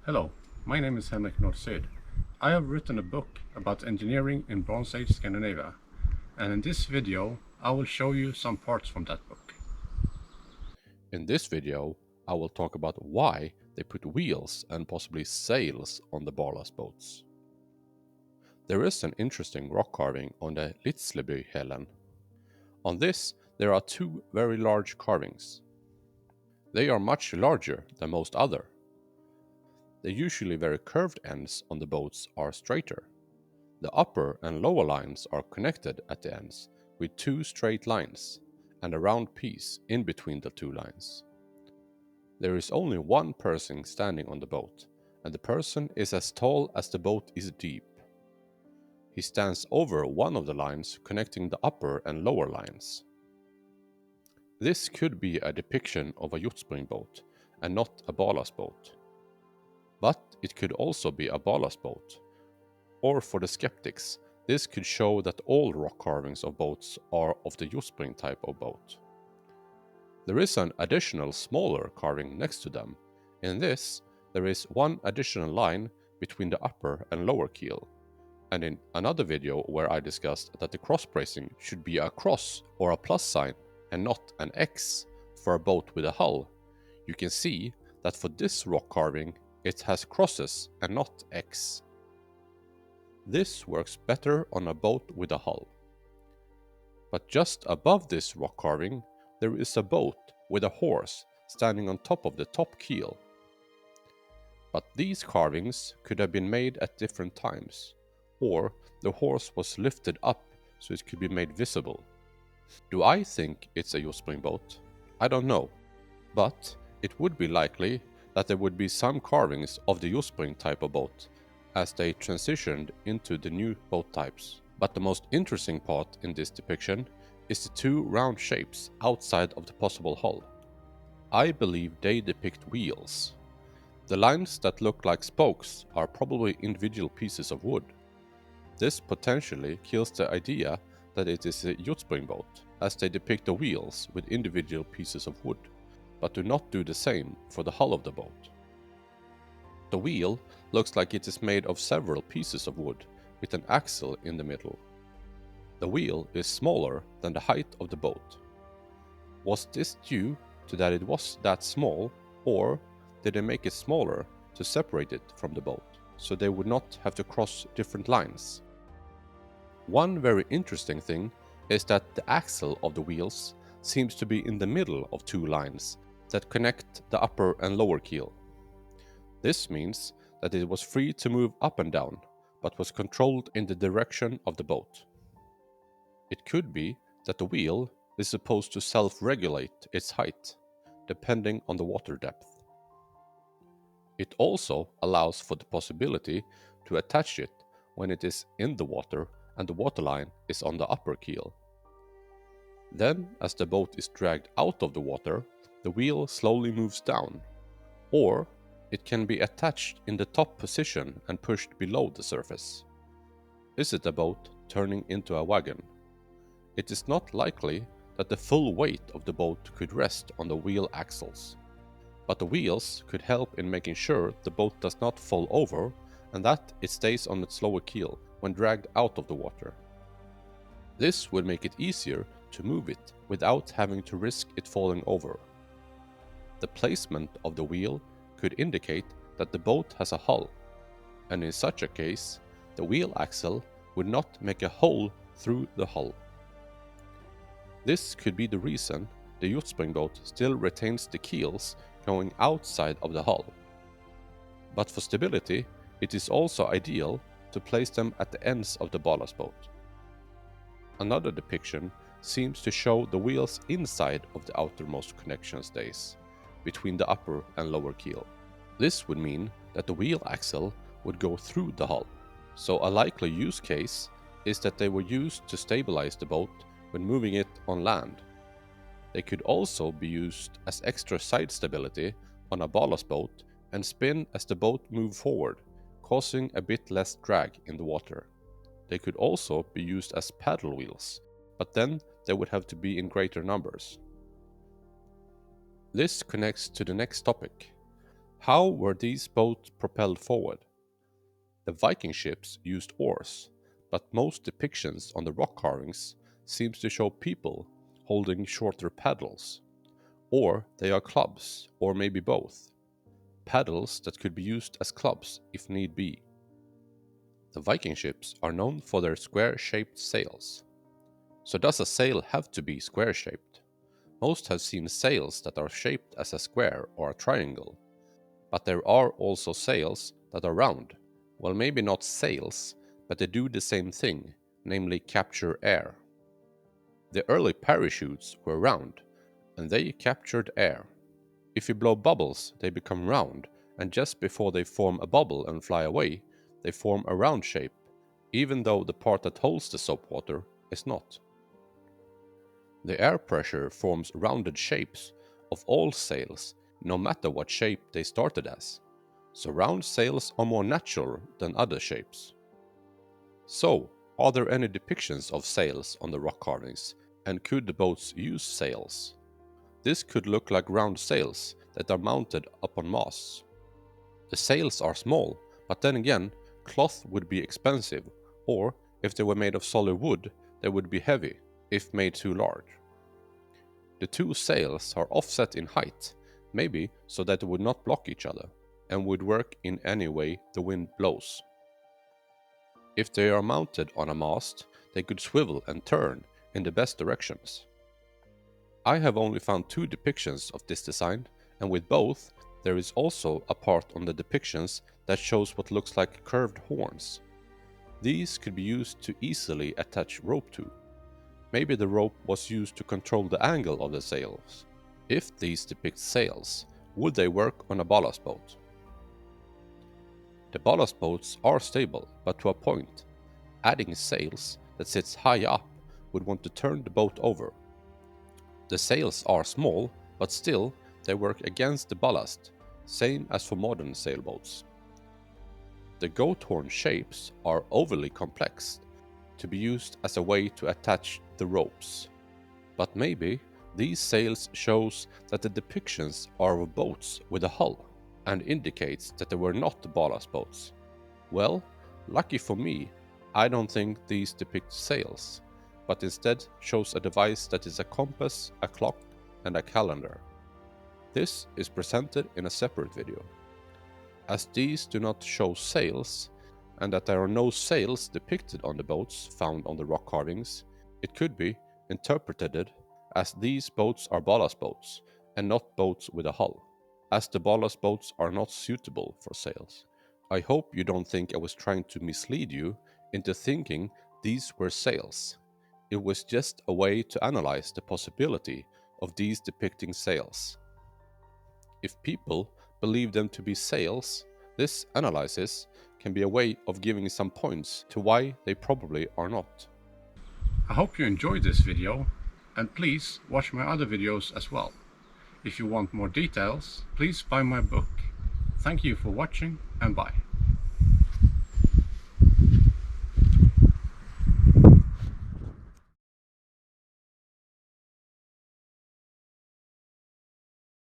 Hello, my name is Henrik Nordsyd. I have written a book about engineering in Bronze Age Scandinavia, and in this video I will show you some parts from that book. In this video, I will talk about why they put wheels and possibly sails on the Barlastboats. There is an interesting rock carving on the Litsleby. On this, there are two very large carvings. They are much larger than most other. The usually very curved ends on the boats are straighter. The upper and lower lines are connected at the ends with two straight lines and a round piece in between the two lines. There is only one person standing on the boat, and the person is as tall as the boat is deep. He stands over one of the lines connecting the upper and lower lines. This could be a depiction of a yacht boat and not a ballast boat. But it could also be a ballast boat. Or for the skeptics, this could show that all rock carvings of boats are of the yacht type of boat. There is an additional smaller carving next to them. In this, there is one additional line between the upper and lower keel. And in another video where I discussed that the cross bracing should be a cross or a plus sign and not an X for a boat with a hull, you can see that for this rock carving it has crosses and not X. This works better on a boat with a hull. But just above this rock carving there is a boat with a horse standing on top of the top keel. But these carvings could have been made at different times, or the horse was lifted up so it could be made visible. Do I think it's a yacht boat? I don't know, but it would be likely that there would be some carvings of the yacht type of boat as they transitioned into the new boat types. But the most interesting part in this depiction is the two round shapes outside of the possible hull. I believe they depict wheels. The lines that look like spokes are probably individual pieces of wood. This potentially kills the idea that it is a yacht boat, as they depict the wheels with individual pieces of wood, but do not do the same for the hull of the boat. The wheel looks like it is made of several pieces of wood, with an axle in the middle. The wheel is smaller than the height of the boat. Was this due to that it was that small, or did they make it smaller to separate it from the boat, so they would not have to cross different lines? One very interesting thing is that the axle of the wheels seems to be in the middle of two lines that connect the upper and lower keel. This means that it was free to move up and down, but was controlled in the direction of the boat. It could be that the wheel is supposed to self-regulate its height, depending on the water depth. It also allows for the possibility to attach it when it is in the water and the waterline is on the upper keel. Then, as the boat is dragged out of the water, the wheel slowly moves down, or it can be attached in the top position and pushed below the surface. Is it a boat turning into a wagon? It is not likely that the full weight of the boat could rest on the wheel axles, but the wheels could help in making sure the boat does not fall over and that it stays on its lower keel when dragged out of the water. This would make it easier to move it without having to risk it falling over. The placement of the wheel could indicate that the boat has a hull, and in such a case, the wheel axle would not make a hole through the hull. This could be the reason the yacht boat still retains the keels going outside of the hull. But for stability, it is also ideal to place them at the ends of the ballast boat. Another depiction seems to show the wheels inside of the outermost connection stays, between the upper and lower keel. This would mean that the wheel axle would go through the hull, so a likely use case is that they were used to stabilize the boat when moving it on land. They could also be used as extra side stability on a ballast boat and spin as the boat moved forward, causing a bit less drag in the water. They could also be used as paddle wheels, but then they would have to be in greater numbers. This connects to the next topic. How were these boats propelled forward? The Viking ships used oars, but most depictions on the rock carvings seems to show people holding shorter paddles. Or they are clubs, or maybe both. Paddles that could be used as clubs if need be. The Viking ships are known for their square-shaped sails. So does a sail have to be square-shaped? Most have seen sails that are shaped as a square or a triangle, but there are also sails that are round. Well, maybe not sails, but they do the same thing, namely capture air. The early parachutes were round, and they captured air. If you blow bubbles, they become round, and just before they form a bubble and fly away, they form a round shape, even though the part that holds the soap water is not. The air pressure forms rounded shapes of all sails, no matter what shape they started as. So round sails are more natural than other shapes. So, are there any depictions of sails on the rock carvings, and could the boats use sails? This could look like round sails that are mounted upon masts. The sails are small, but then again, cloth would be expensive, or if they were made of solid wood, they would be heavy, if made too large. The two sails are offset in height, maybe so that they would not block each other, and would work in any way the wind blows. If they are mounted on a mast, they could swivel and turn in the best directions. I have only found 2 depictions of this design, and with both, there is also a part on the depictions that shows what looks like curved horns. These could be used to easily attach rope to. Maybe the rope was used to control the angle of the sails. If these depict sails, would they work on a ballast boat? The ballast boats are stable, but to a point. Adding sails that sits high up would want to turn the boat over. The sails are small, but still they work against the ballast, same as for modern sailboats. The goat horn shapes are overly complex to be used as a way to attach the ropes. But maybe these sails shows that the depictions are of boats with a hull, and indicates that they were not ballast boats. Well, lucky for me, I don't think these depict sails, but instead shows a device that is a compass, a clock, and a calendar. This is presented in a separate video. As these do not show sails, and that there are no sails depicted on the boats found on the rock carvings, it could be interpreted as these boats are ballast boats, and not boats with a hull, as the ballast boats are not suitable for sails. I hope you don't think I was trying to mislead you into thinking these were sails. It was just a way to analyze the possibility of these depicting sails. If people believe them to be sails, this analysis can be a way of giving some points to why they probably are not. I hope you enjoyed this video, and please watch my other videos as well. If you want more details, please buy my book. Thank you for watching, and bye.